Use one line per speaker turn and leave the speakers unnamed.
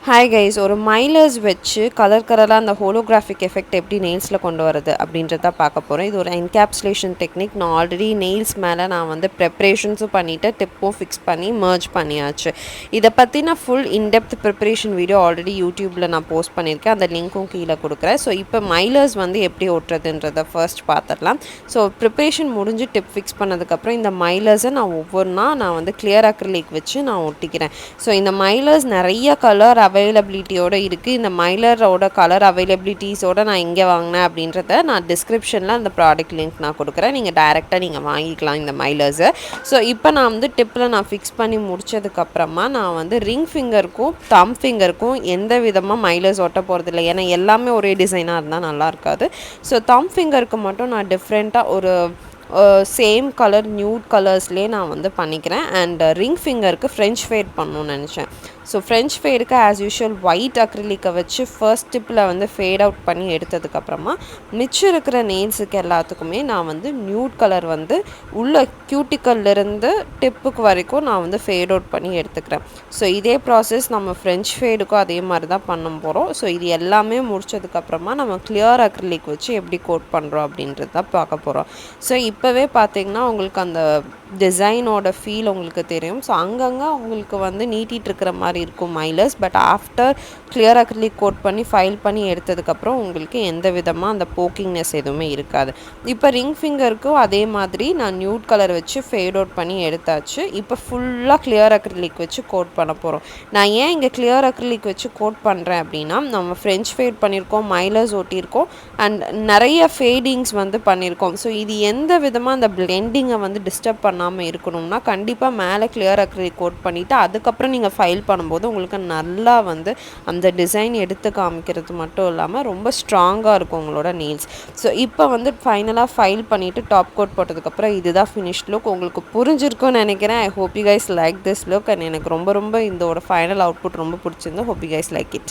Hi guys, ஒரு மைலர்ஸ் வச்சு கலராக அந்த ஹோலோகிராஃபிக் எஃபெக்ட் எப்படி நெயில்ஸில் கொண்டு வரது அப்படின்றத பார்க்க போகிறேன். இது ஒரு என்கேப்சுலேஷன் டெக்னிக். நான் ஆல்ரெடி நெயில்ஸ் மேலே நான் வந்து ப்ரிப்ரேஷன்ஸும் பண்ணிவிட்டு டிப்பும் ஃபிக்ஸ் பண்ணி மர்ஜ் பண்ணியாச்சு. இதை பற்றின full in-depth preparation video already யூடியூப்பில் நான் போஸ்ட் பண்ணியிருக்கேன். அந்த லிங்க்கும் கீழே கொடுக்குறேன். ஸோ இப்போ மைலர்ஸ் வந்து எப்படி ஒட்டுறதுன்றதை ஃபர்ஸ்ட் பார்த்துடலாம். ஸோ ப்ரிப்ரேஷன் முடிஞ்சு டிப் ஃபிக்ஸ் பண்ணதுக்கப்புறம் இந்த மைலர்ஸை நான் ஒவ்வொன்றா நான் வந்து கிளியர் அக்ரிலிக் வச்சு நான் ஒட்டிக்கிறேன். ஸோ இந்த மைலர்ஸ் நிறைய கலர் அவைலபிலிட்டியோடு இருக்குது. இந்த மைலரோட கலர் அவைலபிலிட்டிஸோடு நான் எங்கே வாங்கினேன் அப்படின்றத நான் டிஸ்கிரிப்ஷனில் அந்த ப்ராடக்ட் லிங்க் நான் கொடுக்குறேன். நீங்கள் டைரெக்டாக நீங்கள் வாங்கிக்கலாம் இந்த மைலர்ஸை. ஸோ இப்போ நான் வந்து டிப்பில் நான் ஃபிக்ஸ் பண்ணி முடித்ததுக்கப்புறமா நான் வந்து ரிங் ஃபிங்கருக்கும் தம் ஃபிங்கருக்கும் எந்த விதமாக மைலர்ஸ் ஒட்ட போகிறதில்ல. ஏன்னா எல்லாமே ஒரே டிசைனாக இருந்தால் நல்லா இருக்காது. ஸோ தம் ஃபிங்கருக்கு மட்டும் நான் டிஃப்ரெண்ட்டாக ஒரு சேம் கலர் நியூட் கலர்ஸ்லேயே நான் வந்து பண்ணிக்கிறேன். அண்ட் ரிங் ஃபிங்கருக்கு ஃப்ரெஞ்ச் ஃபேட் பண்ணணும்னு நினச்சேன். ஸோ ஃப்ரெஞ்ச் ஃபேடுக்கு ஆஸ் யூஷுவல் ஒயிட் அக்ரிலிக்கை வச்சு ஃபர்ஸ்ட் டிப்பில் வந்து ஃபேட் அவுட் பண்ணி எடுத்ததுக்கப்புறமா மிச்சம் இருக்கிற நெயில்ஸுக்கு எல்லாத்துக்குமே நான் வந்து நியூட் கலர் வந்து உள்ள கியூட்டிக்கல்லிருந்து டிப்புக்கு வரைக்கும் நான் வந்து ஃபேட் அவுட் பண்ணி எடுத்துக்கிறேன். ஸோ இதே ப்ராசஸ் நம்ம ஃப்ரெஞ்ச் ஃபேடுக்கும் அதே மாதிரி தான் பண்ண போகிறோம். ஸோ இது எல்லாமே முடிச்சதுக்கப்புறமா நம்ம கிளியர் அக்ரிலிக் வச்சு எப்படி கோட் பண்ணுறோம் அப்படின்றது தான் பார்க்க போகிறோம். ஸோ இப்போவே பார்த்திங்கன்னா உங்களுக்கு அந்த டிசைனோட ஃபீல் உங்களுக்கு தெரியும். ஸோ அங்கங்கே உங்களுக்கு வந்து நீட்டிகிட்டு இருக்கிற மாதிரி இருக்கும் மைலர்ஸ். But after clear acrylic coat பண்ணி ஃபைல் பண்ணி எடுத்ததுக்கப்புறம் உங்களுக்கு எந்த விதமாக அந்த போக்கிங்னஸ் எதுவுமே இருக்காது. இப்போ ரிங் ஃபிங்கருக்கும் அதே மாதிரி நான் நியூட் கலர் வச்சு ஃபேட் அவுட் பண்ணி எடுத்தாச்சு. இப்போ ஃபுல்லாக கிளியர் அக்ரிலிக் வச்சு கோட் பண்ண போகிறோம். நான் ஏன் இங்கே கிளியர் அக்ரிலிக் வச்சு கோட் பண்ணுறேன் அப்படின்னா, நம்ம ஃப்ரெஞ்ச் ஃபேட் பண்ணியிருக்கோம், மைலர்ஸ் ஒட்டியிருக்கோம், அண்ட் நிறைய ஃபேடிங்ஸ் வந்து பண்ணியிருக்கோம். ஸோ இது எந்த விதமாக அந்த பிளெண்டிங்கை வந்து டிஸ்டர்ப் பண்ணாமல் இருக்கணும்னா கண்டிப்பாக மேலே கிளியர் அக்ரிலிக் கோட் பண்ணிவிட்டு அதுக்கப்புறம் நீங்கள் ஃபைல் பண்ணும்போது உங்களுக்கு நல்லா வந்து அந்த டிசைன் எடுத்து காமிக்கிறது மட்டும் இல்லாமல் ரொம்ப ஸ்ட்ராங்காக இருக்கும் உங்களோட நெயில்ஸ். ஸோ இப்போ வந்து ஃபைனலாக ஃபைல் பண்ணிவிட்டு டாப் கோட் போட்டதுக்கப்புறம் இதுதான் ஃபினிஷ்ட் லுக். உங்களுக்கு புரிஞ்சிருக்கும்னு நினைக்கிறேன். I hope you guys like this look. And எனக்கு ரொம்ப இதோட ஃபைனல் அவுட்புட் ரொம்ப பிடிச்சிருந்து. Hope you guys like it.